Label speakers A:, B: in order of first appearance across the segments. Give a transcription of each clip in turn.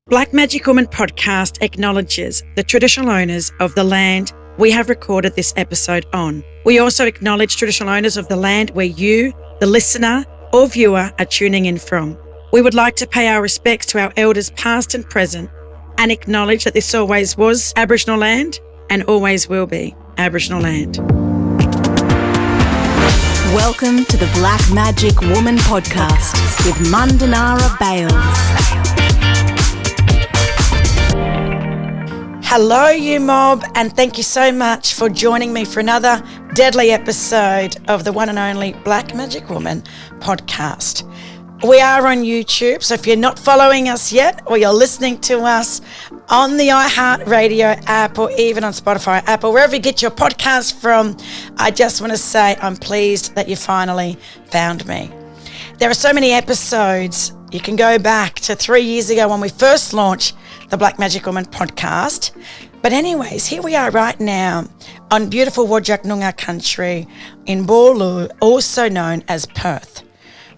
A: Black Magic Woman podcast acknowledges the traditional owners of the land we have recorded this episode on. We also acknowledge traditional owners of the land where you, the listener or viewer, are tuning in from. We would like to pay our respects to our elders past and present and acknowledge that this always was Aboriginal land and always will be Aboriginal land.
B: Welcome to the Black Magic Woman podcast with Mundanara Bayles.
A: Hello, you mob, and thank you so much for joining me for another deadly episode of the one and only Black Magic Woman podcast. We are on YouTube, so if you're not following us yet or you're listening to us on the iHeartRadio app or even on Spotify app or wherever you get your podcast from, I just want to say I'm pleased that you finally found me. There are so many episodes. You can go back to 3 years ago when we first launched the Black Magic Woman podcast. But anyways, here we are right now on beautiful Whadjuk Noongar country in Ballardong, also known as Perth.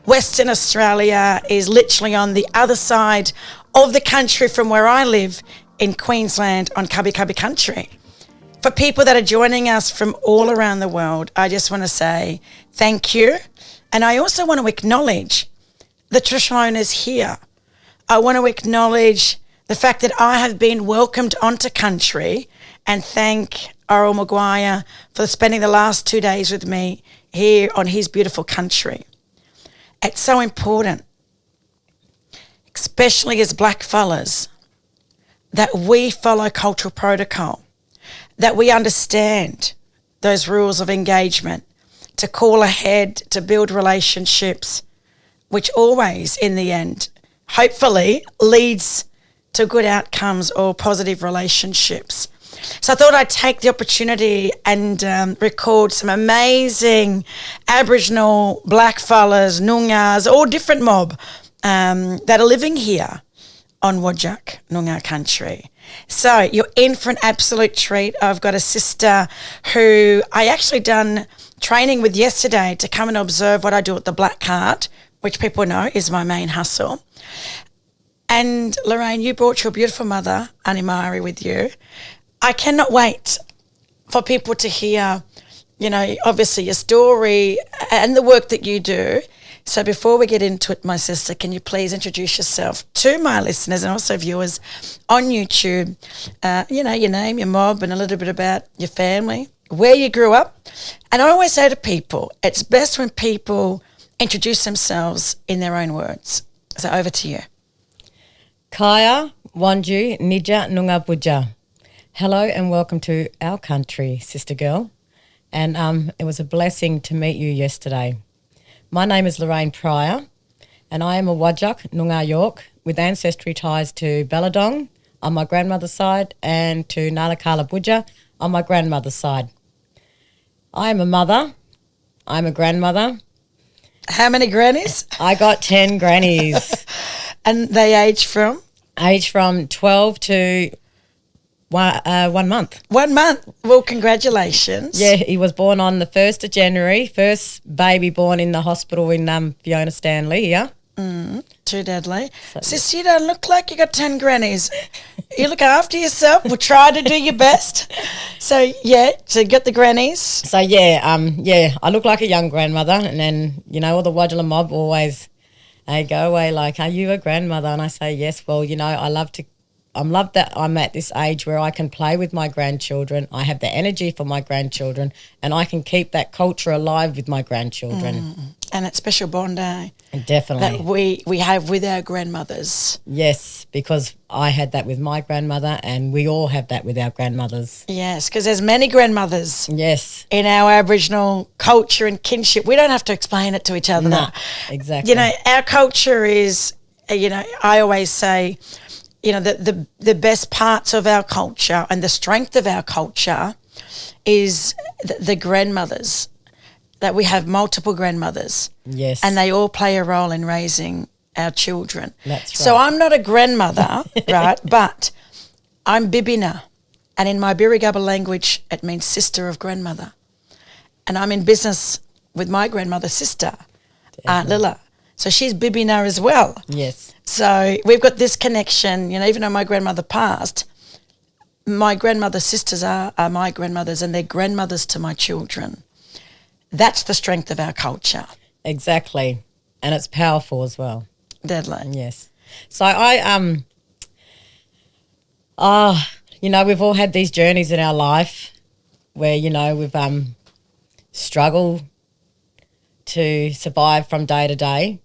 A: Western Australia is literally on the other side of the country from where I live in Queensland on Cubby Cubby country. For people that are joining us from all around the world, I just want to say thank you. And I also want to acknowledge the traditional owners here. I want to acknowledge the fact that I have been welcomed onto country and thank Earl Maguire for spending the last 2 days with me here on his beautiful country. It's so important, especially as black fellas, that we follow cultural protocol, that we understand those rules of engagement, to call ahead, to build relationships, which always, in the end, hopefully leads to good outcomes or positive relationships. So I thought I'd take the opportunity and record some amazing Aboriginal black fellas, Noongars, all different mob that are living here on Whadjuk Noongar country. So you're in for an absolute treat. I've got a sister who I actually done training with yesterday to come and observe what I do at the Black Cart, which people know is my main hustle. And Lorraine, you brought your beautiful mother, Animari, with you. I cannot wait for people to hear, obviously your story and the work that you do. So before we get into it, my sister, can you please introduce yourself to my listeners and also viewers on YouTube? Your name, your mob, and a little bit about your family, where you grew up. And I always say to people, it's best when people introduce themselves in their own words. So over to you.
C: Kaya, Whadjuk Noongar Booja. Hello and welcome to our country, sister girl. And it was a blessing to meet you yesterday. My name is Lorraine Pryor and I am a Whadjuk Noongar York with ancestry ties to Ballardong on my grandmother's side and to Gnaala Karla Booja on my grandmother's side. I am a mother. I'm a grandmother.
A: How many grannies?
C: I got 10 grannies.
A: And they age from?
C: Age from 12 to 1 month.
A: 1 month. Well, congratulations.
C: Yeah, he was born on the 1st of January. First baby born in the hospital in Fiona Stanley, yeah.
A: Too deadly. Sis, you don't look like you got 10 grannies. You look after yourself. We'll try to do your best. So you got the grannies.
C: So I look like a young grandmother, and then, all the Whadjuk mob always go away like, are you a grandmother? And I say, yes. Well, I'm loved that I'm at this age where I can play with my grandchildren. I have the energy for my grandchildren and I can keep that culture alive with my grandchildren.
A: And that special bond,
C: Definitely.
A: That we have with our grandmothers.
C: Yes, because I had that with my grandmother and we all have that with our grandmothers.
A: Yes, because there's many grandmothers.
C: Yes.
A: In our Aboriginal culture and kinship. We don't have to explain it to each other.
C: No, exactly.
A: Our culture is, I always say, the best parts of our culture and the strength of our culture is the grandmothers, that we have multiple grandmothers.
C: Yes.
A: And they all play a role in raising our children.
C: That's right.
A: So I'm not a grandmother, right, but I'm Bibina. And in my Birigaba language, it means sister of grandmother. And I'm in business with my grandmother's sister, Aunt Lilla. So she's Bibina as well.
C: Yes.
A: So we've got this connection, you know, even though my grandmother passed, my grandmother's sisters are my grandmothers and they're grandmothers to my children. That's the strength of our culture.
C: Exactly. And it's powerful as well.
A: Deadly.
C: Yes. So you know, we've all had these journeys in our life where, you know, we've struggled to survive from day to day.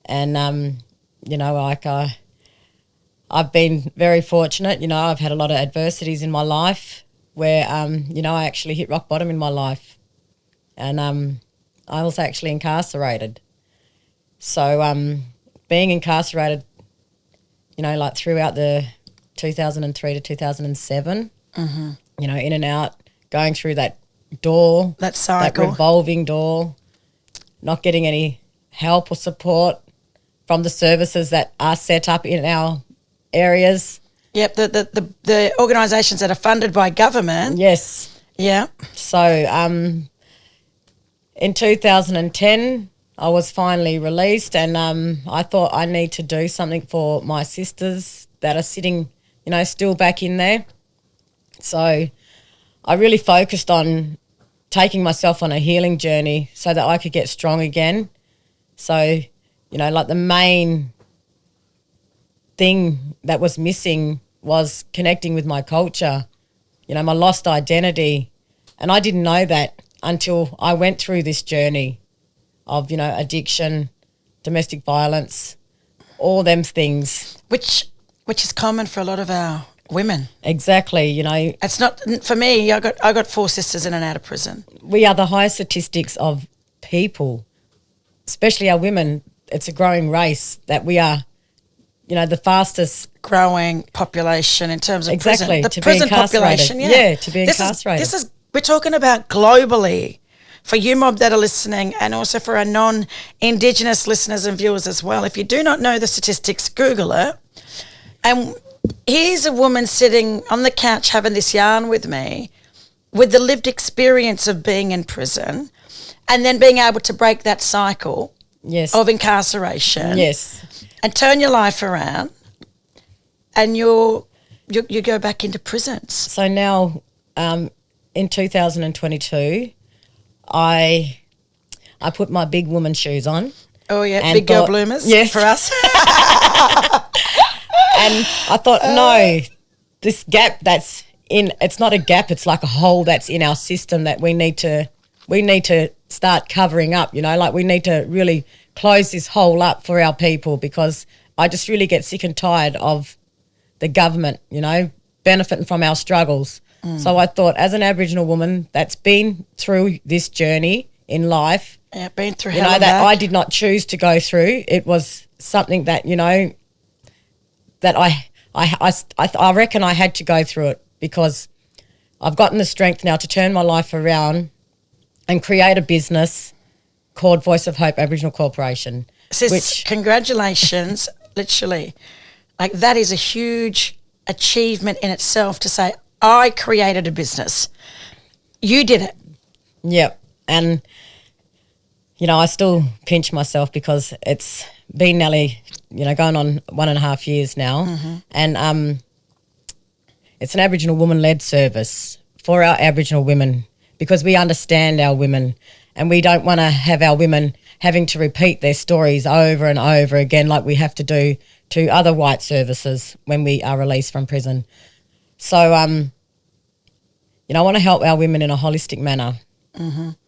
C: And, you know, like I've been very fortunate. You know, I've had a lot of adversities in my life where, you know, I actually hit rock bottom in my life. And I was actually incarcerated. So being incarcerated, you know, like throughout the 2003 to 2007, you know, in and out, going through that door.
A: That cycle.
C: That revolving door, not getting any help or support from the services that are set up in our areas.
A: Yep, the organisations that are funded by government.
C: Yes.
A: Yeah.
C: So in 2010, I was finally released, and I thought I need to do something for my sisters that are sitting, you know, still back in there. So I really focused on taking myself on a healing journey so that I could get strong again. So, you know, like the main thing that was missing was connecting with my culture, you know, my lost identity. And I didn't know that until I went through this journey of, you know, addiction, domestic violence, all them things.
A: Which is common for a lot of our women.
C: Exactly, you know.
A: It's not, for me, I got 4 sisters in and out of prison.
C: We are the highest statistics of people, especially our women. It's a growing race that we are, you know, the fastest
A: growing population in terms of
C: exactly,
A: prison. The
C: to
A: prison
C: be incarcerated.
A: population, yeah.
C: To be incarcerated.
A: We're talking about globally for you mob that are listening, and also for our non-Indigenous listeners and viewers as well. If you do not know the statistics, Google it. And here's a woman sitting on the couch having this yarn with me with the lived experience of being in prison and then being able to break that cycle of incarceration.
C: Yes.
A: And turn your life around, and you go back into prisons.
C: So now in 2022, I put my big woman shoes on.
A: Oh, yeah, big girl bloomers for us.
C: And I thought, no, this gap that's in, it's not a gap, it's like a hole that's in our system that we need to start covering up, you know, like we need to really close this hole up for our people, because I just really get sick and tired of the government, you know, benefiting from our struggles. So I thought, as an Aboriginal woman that's been through this journey in life,
A: been through
C: you know, that I did not choose to go through. It was something that, you know, that I reckon I had to go through it, because I've gotten the strength now to turn my life around and create a business called Voice of Hope Aboriginal Corporation.
A: Sis, congratulations, literally. Like, that is a huge achievement in itself, to say, I created a business. You did it.
C: Yep. And, you know, I still pinch myself because it's been nearly, you know, going on 1.5 years now. And it's an Aboriginal woman-led service for our Aboriginal women, because we understand our women and we don't want to have our women having to repeat their stories over and over again like we have to do to other white services when we are released from prison. So, you know, I want to help our women in a holistic manner,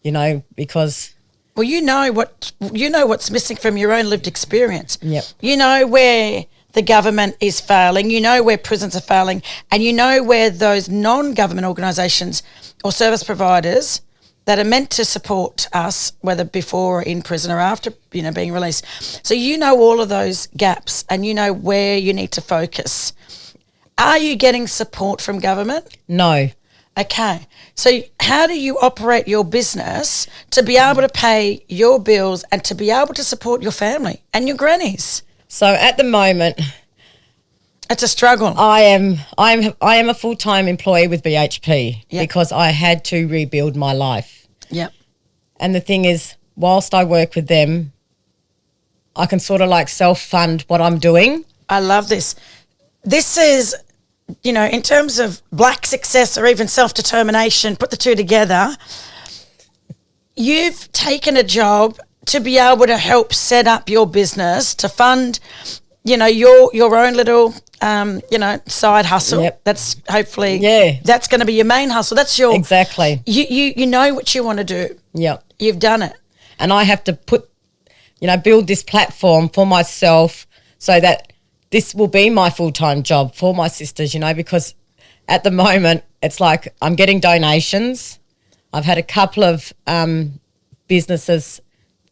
C: you know, because...
A: Well, you know what's missing from your own lived experience.
C: Yep.
A: You know where the government is failing, you know where prisons are failing, and you know where those non-government organisations or service providers that are meant to support us, whether before or in prison or after, you know, being released. So you know all of those gaps, and you know where you need to focus. Are you getting support from government?
C: No.
A: Okay. So how do you operate your business to be able to pay your bills and to be able to support your family and your grannies?
C: So at the moment,
A: it's a struggle.
C: I am a full-time employee with BHP because I had to rebuild my life.
A: Yep.
C: And the thing is, whilst I work with them, I can sort of like self-fund what I'm doing.
A: I love this. This is, in terms of Black success or even self-determination, put the two together, you've taken a job to be able to help set up your business, to fund, your own little, side hustle.
C: Yep.
A: That's hopefully, that's going to be your main hustle. That's your...
C: Exactly.
A: You know what you want to do.
C: Yep.
A: You've done it.
C: And I have to build this platform for myself so that this will be my full-time job for my sisters, because at the moment it's like I'm getting donations. I've had a couple of businesses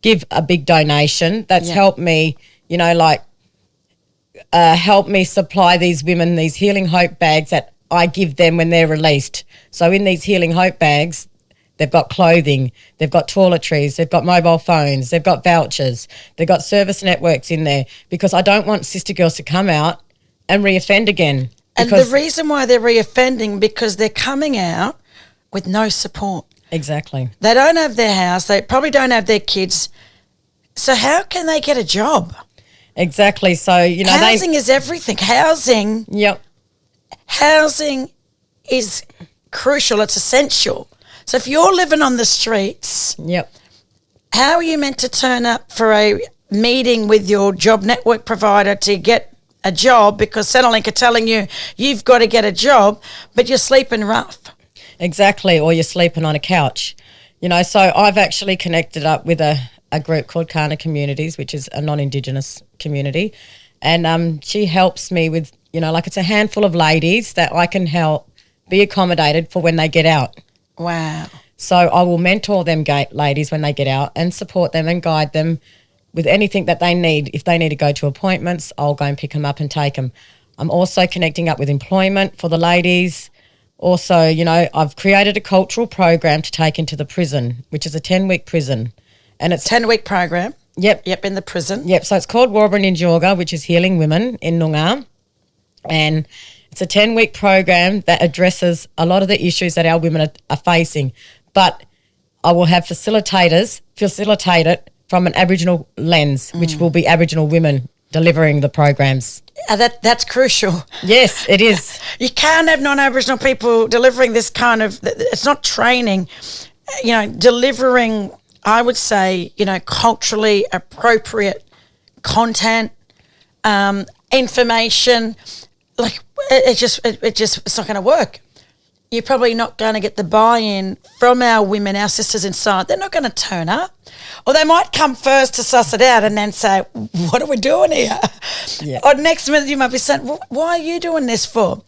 C: give a big donation that's helped me, help me supply these women these Healing Hope bags that I give them when they're released. So in these Healing Hope bags, they've got clothing, they've got toiletries, they've got mobile phones, they've got vouchers, they've got service networks in there, because I don't want sister girls to come out and reoffend again.
A: And the reason why they're reoffending, because they're coming out with no support.
C: Exactly.
A: They don't have their house. They probably don't have their kids. So how can they get a job?
C: Exactly. So,
A: housing is everything. Housing.
C: Yep.
A: Housing is crucial. It's essential. So if you're living on the streets,
C: yep,
A: how are you meant to turn up for a meeting with your job network provider to get a job, because Centrelink are telling you you've got to get a job, but you're sleeping rough?
C: Exactly, or you're sleeping on a couch. So I've actually connected up with a group called Karna Communities, which is a non-Indigenous community, and she helps me with, it's a handful of ladies that I can help be accommodated for when they get out.
A: Wow.
C: So I will mentor them ladies when they get out and support them and guide them with anything that they need. If they need to go to appointments, I'll go and pick them up and take them. I'm also connecting up with employment for the ladies. Also, I've created a cultural program to take into the prison, which is a 10-week prison. And it's
A: 10-week program?
C: Yep.
A: Yep, in the prison.
C: Yep, so it's called Whadjuk, which is Healing Women in Noongar. And it's a 10-week program that addresses a lot of the issues that our women are facing. But I will have facilitators facilitate it from an Aboriginal lens, which will be Aboriginal women delivering the programs.
A: That's crucial.
C: Yes, it is.
A: You can't have non-Aboriginal people delivering this kind of, it's not training, delivering, I would say, culturally appropriate content, information. Like, it's not going to work. You're probably not going to get the buy-in from our women, our sisters inside. They're not going to turn up. Or they might come first to suss it out and then say, what are we doing here? Yeah. Or next minute you might be saying, why are you doing this for?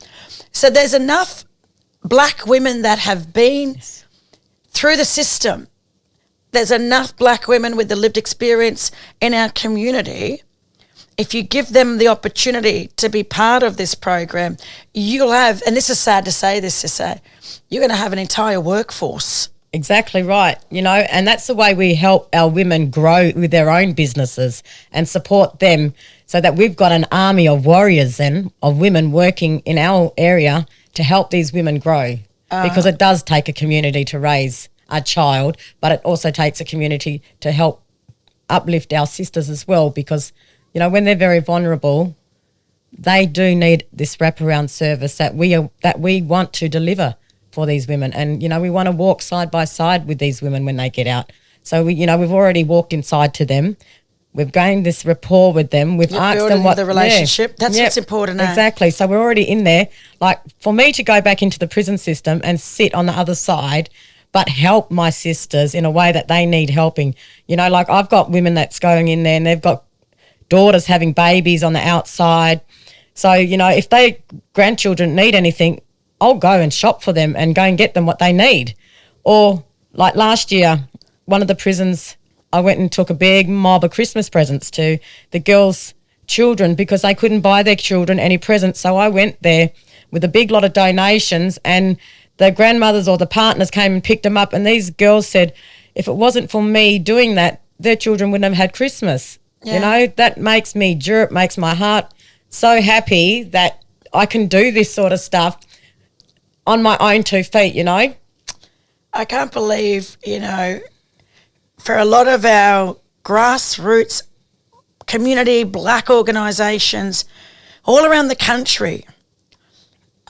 A: So there's enough Black women that have been through the system. There's enough Black women with the lived experience in our community. If you give them the opportunity to be part of this program, you'll have, and this is sad to say this, to say, you're going to have an entire workforce.
C: Exactly right, and that's the way we help our women grow with their own businesses and support them, so that we've got an army of warriors then, of women working in our area to help these women grow, because it does take a community to raise a child, but it also takes a community to help uplift our sisters as well, because when they're very vulnerable, they do need this wraparound service that we want to deliver for these women. And, we want to walk side by side with these women when they get out. So, we've already walked inside to them. We've gained this rapport with them. We've asked them what...
A: the relationship. Yeah. That's what's important.
C: Exactly. So we're already in there. Like, for me to go back into the prison system and sit on the other side but help my sisters in a way that they need helping. Like, I've got women that's going in there and they've got daughters having babies on the outside. So, if their grandchildren need anything, I'll go and shop for them and go and get them what they need. Or like last year, one of the prisons, I went and took a big mob of Christmas presents to the girls' children because they couldn't buy their children any presents. So I went there with a big lot of donations, and the grandmothers or the partners came and picked them up, and these girls said, if it wasn't for me doing that, their children wouldn't have had Christmas. Yeah. That makes me makes my heart so happy that I can do this sort of stuff on my own 2 feet,
A: I can't believe, for a lot of our grassroots community, black organisations all around the country,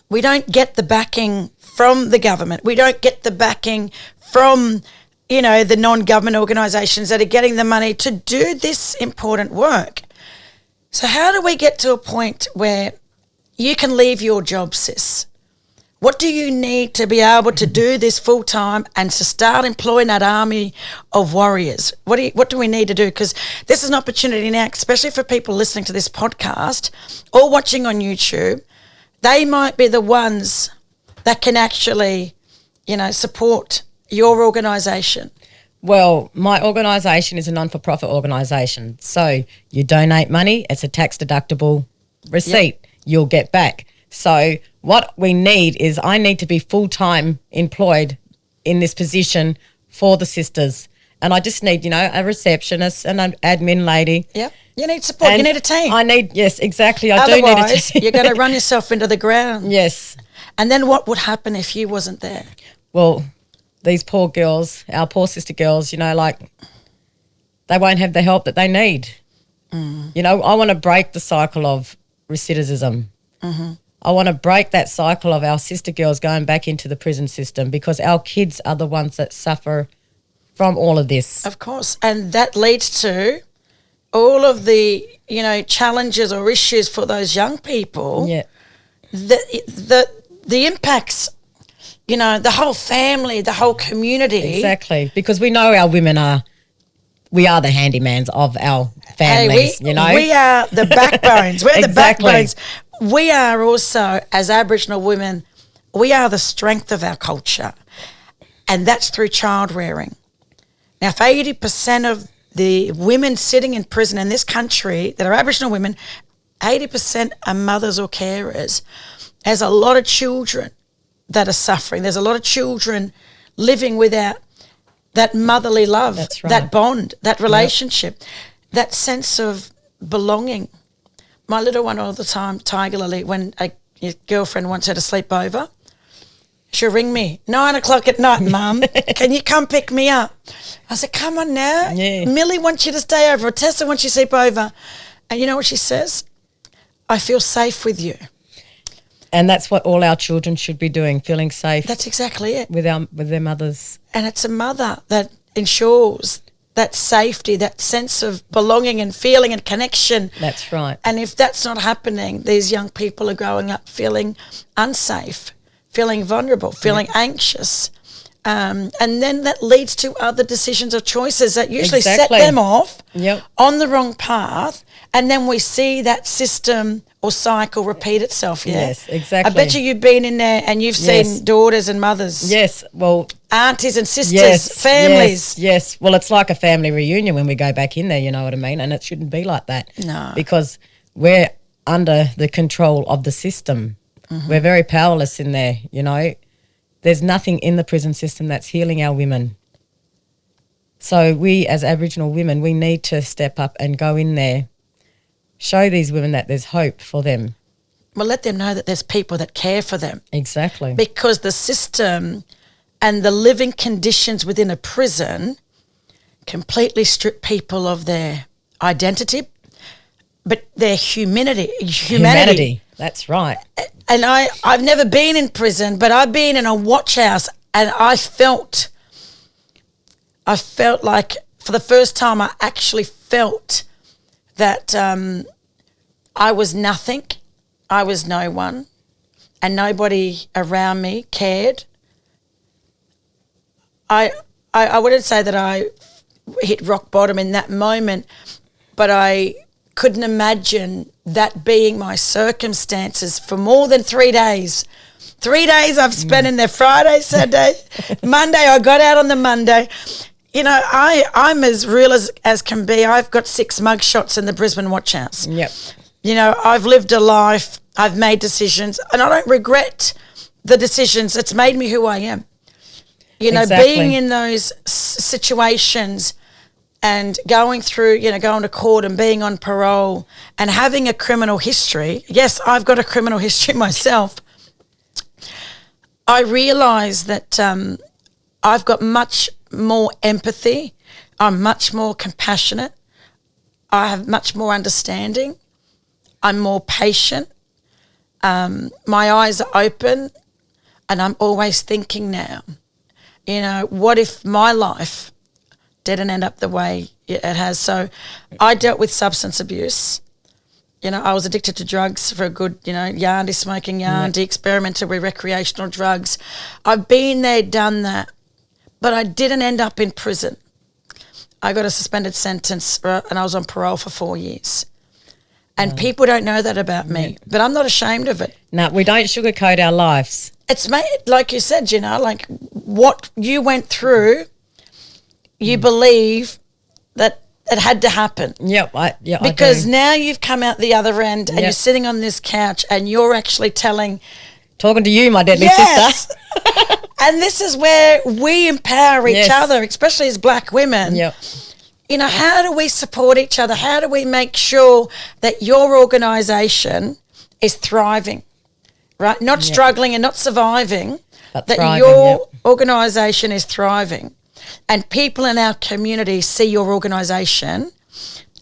A: we don't get the backing from the government. We don't get the backing from, the non-government organisations that are getting the money to do this important work. So how do we get to a point where you can leave your job, sis? What do you need to be able to do this full time and to start employing that army of warriors? What do we need to do? Because this is an opportunity now, especially for people listening to this podcast or watching on YouTube. They might be the ones that can actually, support your organisation.
C: Well, my organisation is a non-for-profit organisation. So you donate money, it's a tax-deductible receipt. Yep. You'll get back. So what we need is I need to be full-time employed in this position for the sisters. And I just need, a receptionist and an admin lady.
A: Yeah. You need support. You need a team.
C: Yes, exactly. I
A: Otherwise,
C: do need a team.
A: You're going to run yourself into the ground.
C: Yes.
A: And then what would happen if you wasn't there?
C: Well, these poor girls, our poor sister girls, they won't have the help that they need. I want to break the cycle of recidivism. Mm-hmm. I want to break that cycle of our sister girls going back into the prison system because our kids are the ones that suffer from all of this.
A: Of course. And that leads to all of the, challenges or issues for those young people.
C: Yeah.
A: The impacts, the whole family, the whole community.
C: Exactly. Because we know our women we are the handymans of our families,
A: We are the backbones. We're the backbones. We are also, as Aboriginal women, we are the strength of our culture. And that's through child rearing. Now, if 80% of the women sitting in prison in this country that are Aboriginal women, 80% are mothers or carers. There's a lot of children that are suffering. There's a lot of children living without that motherly love,
C: That's right.
A: that bond, that relationship, that sense of belonging. My little one all the time, Tiger Lily, when a girlfriend wants her to sleep over, she'll ring me, 9 o'clock at night, Mum, can you come pick me up? I said, come on now.
C: Yeah.
A: Millie wants you to stay over, or Tessa wants you to sleep over. And you know what she says? I feel safe with you.
C: And that's what all our children should be doing, feeling safe.
A: That's exactly it.
C: With their mothers.
A: And it's a mother that ensures that safety, that sense of belonging and feeling and connection.
C: That's right.
A: And if that's not happening, these young people are growing up feeling unsafe, feeling vulnerable, feeling anxious. And then that leads to other decisions or choices that usually set them off on the wrong path. And then we see that system or cycle repeat itself. Yeah?
C: Yes, exactly.
A: I bet you've been in there and you've seen daughters and mothers.
C: Yes, well.
A: Aunties and sisters, families.
C: Yes. Well, it's like a family reunion when we go back in there, you know what I mean? And it shouldn't be like that.
A: No.
C: Because we're under the control of the system. Mm-hmm. We're very powerless in there, There's nothing in the prison system that's healing our women. So we, as Aboriginal women, we need to step up and go in there, show these women that there's hope for them.
A: Well, let them know that there's people that care for them.
C: Exactly.
A: Because the system and the living conditions within a prison completely strip people of their identity, but their humanity. That's right. And I've never been in prison, but I've been in a watch house, and I felt like for the first time I actually felt that I was nothing, I was no one, and nobody around me cared. I wouldn't say that I hit rock bottom in that moment, but I couldn't imagine that being my circumstances for more than 3 days. 3 days I've spent in there, Friday, Saturday, Monday. I got out on the Monday. I'm as real as can be. I've got 6 mugshots in the Brisbane Watch House.
C: Yep.
A: I've lived a life. I've made decisions, and I don't regret the decisions. It's made me who I am.
C: Exactly.
A: Being in those situations and going through, going to court and being on parole and having a criminal history. Yes, I've got a criminal history myself. I realise that I've got much more empathy. I'm much more compassionate. I have much more understanding. I'm more patient. My eyes are open, and I'm always thinking now, you know, what if my life didn't end up the way it has? So I dealt with substance abuse. You know, I was addicted to drugs for a good, you know, yardy, smoking yardy, experimented with recreational drugs. I've been there, done that, but I didn't end up in prison. I got a suspended sentence and I was on parole for 4 years. And people don't know that about me, but I'm not ashamed of it.
C: No, we don't sugarcoat our lives.
A: It's made, like you said, you know, like what you went through, you believe that it had to happen.
C: I
A: Because
C: do.
A: now you've come out the other end and you're sitting on this couch and you're actually talking
C: to you, my deadly sister.
A: And this is where we empower each other, especially as black women.
C: Yep.
A: You know, how do we support each other? How do we make sure that your organisation is thriving, right? Not struggling and not surviving, but that
C: thriving,
A: your organisation is thriving. And people in our community see your organisation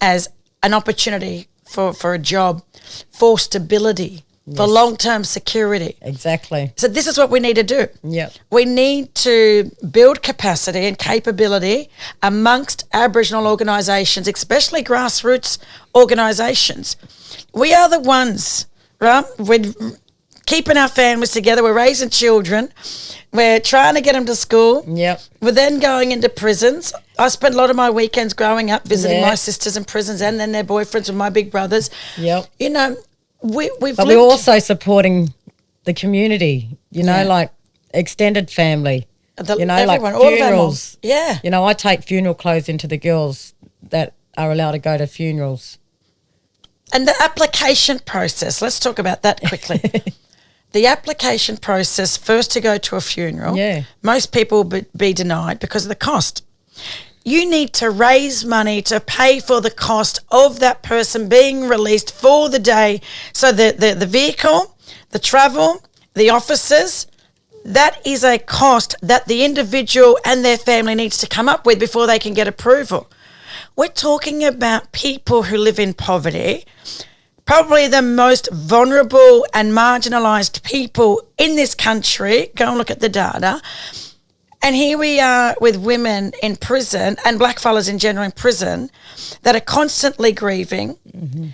A: as an opportunity for a job, for stability, for long-term security.
C: Exactly.
A: So this is what we need to do.
C: Yep.
A: We need to build capacity and capability amongst Aboriginal organisations, especially grassroots organisations. We are the ones, right? We're keeping our families together. We're raising children. We're trying to get them to school.
C: Yep.
A: We're then going into prisons. I spent a lot of my weekends growing up visiting my sisters in prisons and then their boyfriends and my big brothers.
C: Yep.
A: You know,
C: But we're also supporting the community, you know, like extended family, you know,
A: everyone,
C: like funerals.
A: Yeah.
C: You know, I take funeral clothes into the girls that are allowed to go to funerals.
A: And the application process, let's talk about that quickly. The application process, first to go to a funeral, most people will be denied because of the cost. You need to raise money to pay for the cost of that person being released for the day. So the vehicle, the travel, the officers, that is a cost that the individual and their family needs to come up with before they can get approval. We're talking about people who live in poverty, probably the most vulnerable and marginalised people in this country. Go and look at the data. And here we are with women in prison and black fellas in general in prison that are constantly grieving. Mm-hmm.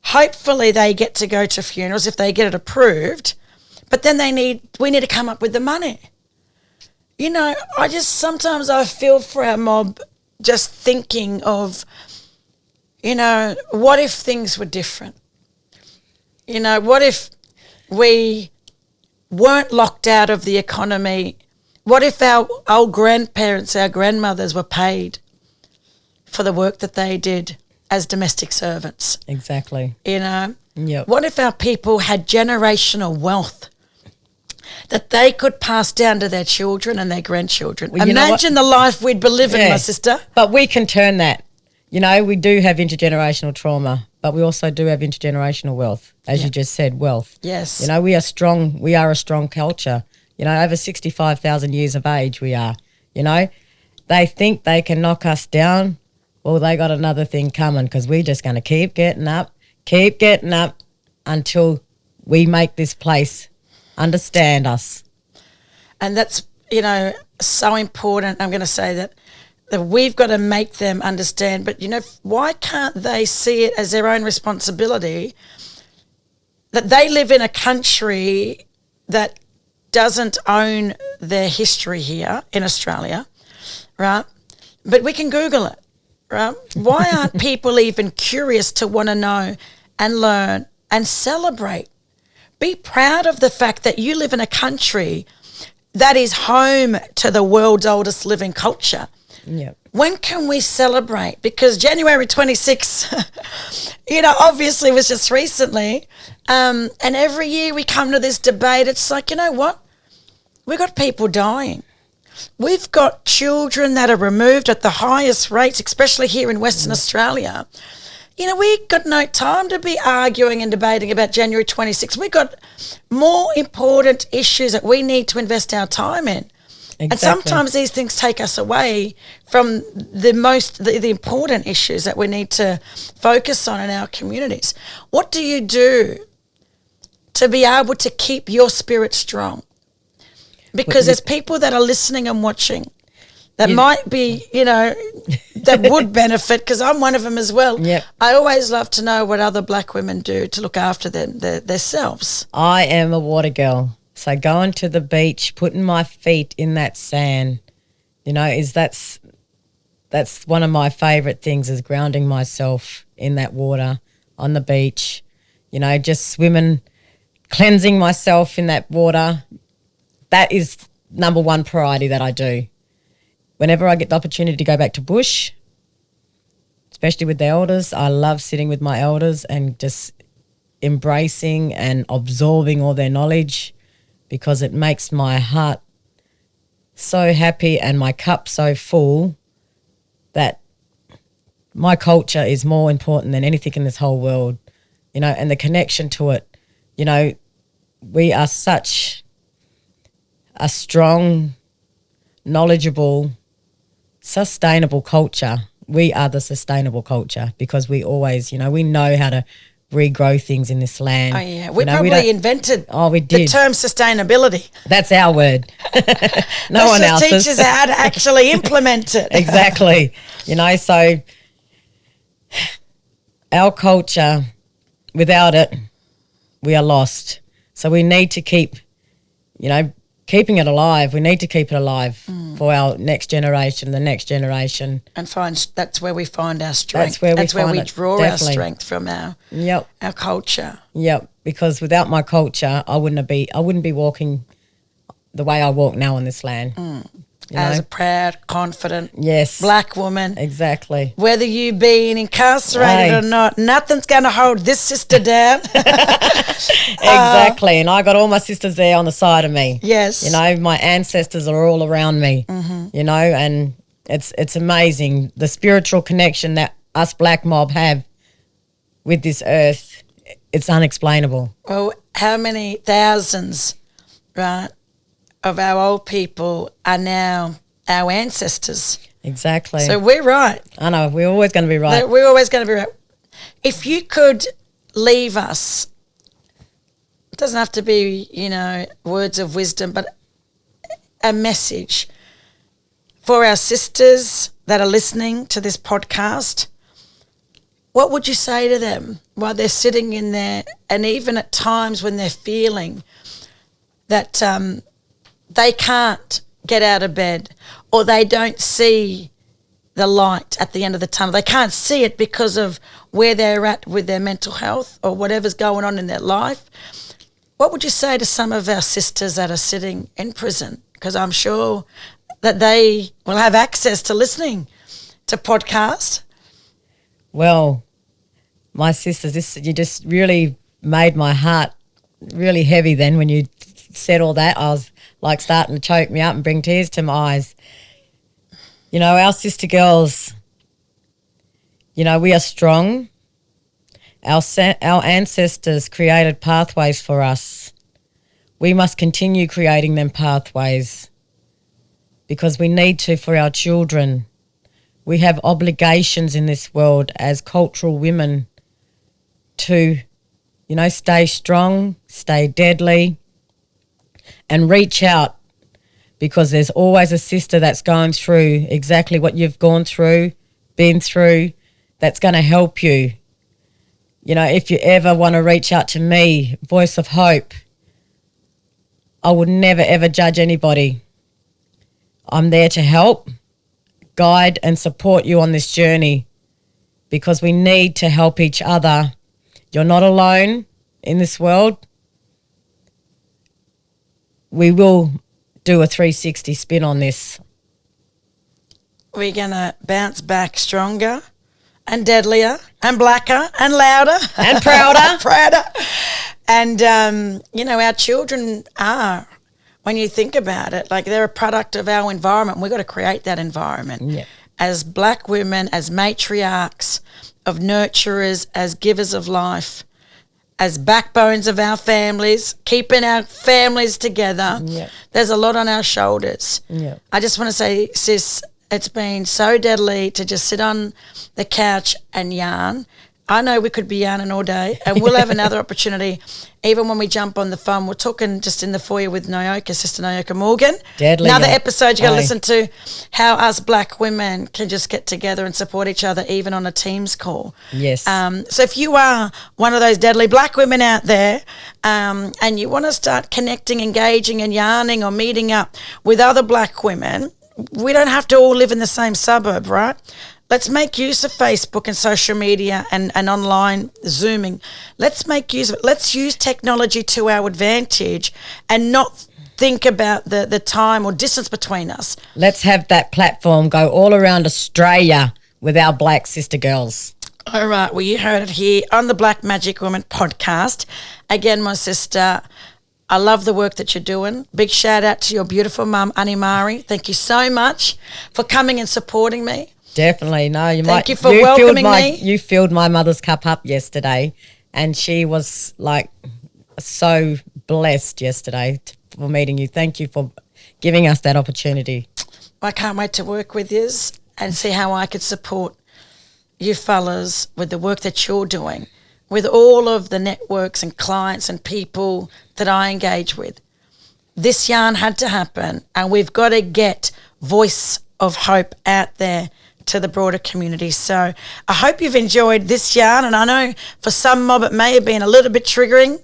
A: Hopefully they get to go to funerals if they get it approved, but then we need to come up with the money. You know, sometimes I feel for our mob just thinking of, you know, what if things were different? You know, what if we weren't locked out of the economy? What if our old grandparents, our grandmothers were paid for the work that they did as domestic servants?
C: Exactly.
A: You know?
C: Yep.
A: What if our people had generational wealth that they could pass down to their children and their grandchildren?
C: Well,
A: imagine the life we'd be living, my sister.
C: But we can turn that. You know, we do have intergenerational trauma, but we also do have intergenerational wealth, as you just said, wealth.
A: Yes.
C: You know, we are strong. We are a strong culture. You know, over 65,000 years of age we are, you know. They think they can knock us down. Well, they got another thing coming because we're just going to keep getting up until we make this place understand us.
A: And that's, you know, so important. I'm going to say that we've got to make them understand. But, you know, why can't they see it as their own responsibility that they live in a country that doesn't own their history here in Australia, right? But we can Google it, right? Why aren't people even curious to want to know and learn and celebrate? Be proud of the fact that you live in a country that is home to the world's oldest living culture.
C: Yep.
A: When can we celebrate? Because January 26th, you know, obviously was just recently. And every year we come to this debate, it's like, you know what? We've got people dying. We've got children that are removed at the highest rates, especially here in Western Australia. You know, we've got no time to be arguing and debating about January 26th. We've got more important issues that we need to invest our time in. And sometimes these things take us away from the important issues that we need to focus on in our communities. What do you do to be able to keep your spirit strong? Because there's people that are listening and watching that might be, that would benefit, because I'm one of them as well.
C: Yep.
A: I always love to know what other black women do to look after themselves.
C: I am a water girl. So going to the beach, putting my feet in that sand, that's one of my favourite things, is grounding myself in that water on the beach, just swimming, cleansing myself in that water. That is number one priority that I do. Whenever I get the opportunity to go back to bush, especially with the elders, I love sitting with my elders and just embracing and absorbing all their knowledge, because it makes my heart so happy and my cup so full that my culture is more important than anything in this whole world, and the connection to it. We are such a strong, knowledgeable, sustainable culture. We are the sustainable culture, because we always, we know how to regrow things in this land.
A: Oh, yeah. We probably invented the term sustainability.
C: That's our word. No one else's.
A: Let's just teach us how to actually implement it.
C: Exactly. So our culture, without it, we are lost. So we need to keep, keeping it alive. We need to keep it alive for our next generation, the next generation. And
A: that's where we find our strength. That's where we draw our strength from our culture.
C: Yep. Because without my culture, I wouldn't be walking the way I walk now on this land.
A: As a proud, confident black woman.
C: Exactly.
A: Whether you being incarcerated or not, nothing's going to hold this sister down.
C: Exactly. And I got all my sisters there on the side of me.
A: Yes.
C: My ancestors are all around me, and it's amazing. The spiritual connection that us black mob have with this earth, it's unexplainable.
A: Well, how many thousands, right, of our old people are now our ancestors.
C: Exactly.
A: So we're right.
C: I know, we're always going to be right.
A: We're always going to be right. If you could leave us, it doesn't have to be, words of wisdom, but a message for our sisters that are listening to this podcast, what would you say to them while they're sitting in there, and even at times when they're feeling that they can't get out of bed, or they don't see the light at the end of the tunnel? They can't see it because of where they're at with their mental health or whatever's going on in their life. What would you say to some of our sisters that are sitting in prison? Because I'm sure that they will have access to listening to podcasts.
C: Well, my sisters, you just really made my heart really heavy then when you said all that. I was like starting to choke me up and bring tears to my eyes. Our sister girls, we are strong. Our ancestors created pathways for us. We must continue creating them pathways, because we need to for our children. We have obligations in this world as cultural women to, stay strong, stay deadly, and reach out, because there's always a sister that's going through exactly what you've gone through, been through, that's going to help you. If you ever want to reach out to me, Voice of Hope, I would never, ever judge anybody. I'm there to help, guide and support you on this journey, because we need to help each other. You're not alone in this world. We will do a 360 spin on this.
A: We're going to bounce back stronger and deadlier and blacker and louder.
C: And prouder.
A: Prouder. And, our children are, when you think about it, like they're a product of our environment. We've got to create that environment.
C: Yeah.
A: As black women, as matriarchs, of nurturers, as givers of life. as backbones of our families, keeping our families together.
C: Yep.
A: There's a lot on our shoulders.
C: Yep.
A: I just want to say, sis, it's been so deadly to just sit on the couch and yarn. I know we could be yarning all day, and we'll have another opportunity. Even when we jump on the phone, we're talking just in the foyer with Nyoka, Sister Nyoka Morgan.
C: Deadly.
A: Another episode you got to listen to, how us black women can just get together and support each other, even on a Teams call.
C: Yes.
A: So if you are one of those deadly black women out there, and you want to start connecting, engaging and yarning or meeting up with other black women, we don't have to all live in the same suburb, right? Let's make use of Facebook and social media and online Zooming. Let's make use of it. Let's use technology to our advantage and not think about the time or distance between us.
C: Let's have that platform go all around Australia with our black sister girls.
A: All right. Well, you heard it here on the Black Magic Woman podcast. Again, my sister, I love the work that you're doing. Big shout out to your beautiful mum, Annie Mari. Thank you so much for coming and supporting me.
C: Definitely. No,
A: Thank you for welcoming me.
C: You filled my mother's cup up yesterday, and she was like so blessed yesterday for meeting you. Thank you for giving us that opportunity.
A: I can't wait to work with you and see how I could support you fellas with the work that you're doing, with all of the networks and clients and people that I engage with. This yarn had to happen, and we've got to get voice of hope out there to the broader community. So I hope you've enjoyed this yarn, and I know for some mob it may have been a little bit triggering.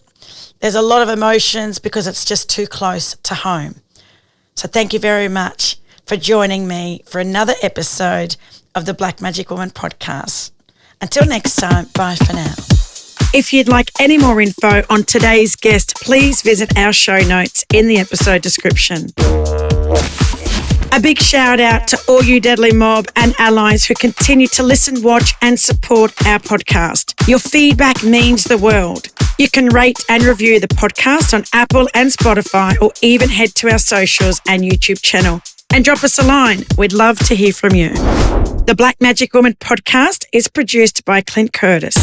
A: There's a lot of emotions because it's just too close to home. So thank you very much for joining me for another episode of the Black Magic Woman podcast. Until next time, bye for now. If you'd like any more info on today's guest, please visit our show notes in the episode description. A big shout out to all you Deadly Mob and allies who continue to listen, watch and support our podcast. Your feedback means the world. You can rate and review the podcast on Apple and Spotify, or even head to our socials and YouTube channel and drop us a line. We'd love to hear from you. The Black Magic Woman podcast is produced by Clint Curtis.